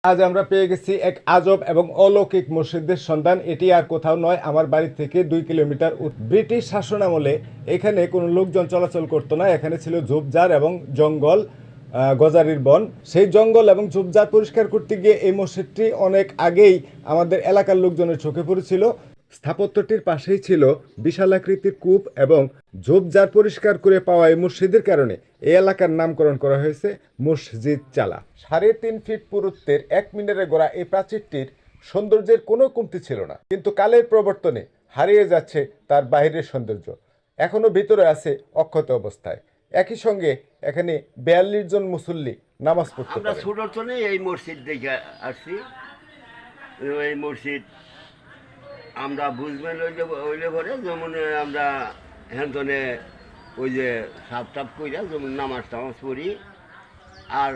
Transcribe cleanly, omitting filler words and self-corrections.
আজ আমরা পেয়ে গেছি এক আজব এবং অলৌকিক মসজিদের সন্ধান। এটি আর কোথাও নয়, আমার বাড়ি থেকে 2 কিলোমিটার। ব্রিটিশ শাসনামলে এখানে কোনো লোকজন চলাচল করতো না। এখানে ছিল ঝোপঝাড় এবং জঙ্গল, গজারির বন। সেই জঙ্গল এবং ঝোপঝাড় পরিষ্কার করতে গিয়ে এই মসজিদটি অনেক আগেই আমাদের এলাকার লোকজনের চোখে পড়েছিল। স্থাপত্যটির পাশেই ছিল বিশালাকৃতির কূপ এবং ঝোপঝাড় পরিষ্কার করে পাওয়া এই মসজিদের কারণে এই এলাকার নামকরণ করা হয়েছে মসজিদ চালা। 3.5 ফিট পুরুত্বের 1 মিনারে গড়া এই প্রাচীরটির সৌন্দর্যের কোনো কমতি ছিল না, কিন্তু কালের প্রবর্তনে হারিয়ে যাচ্ছে তার বাহিরের সৌন্দর্য। এখনো ভিতরে আছে অক্ষত অবস্থায়। একই সঙ্গে এখানে 42 জন মুসল্লি নামাজ পড়তে আমরা পারে। ছোট থেকে এই মসজিদ দেখে আসছি। এই মসজিদ আমরা বুঝবেন ওইলে পরে যেমন আমরা হ্যান্ডনে ওই যে সাপ টাপ কইরা যেমন নামাজ টামাজ পড়ি আর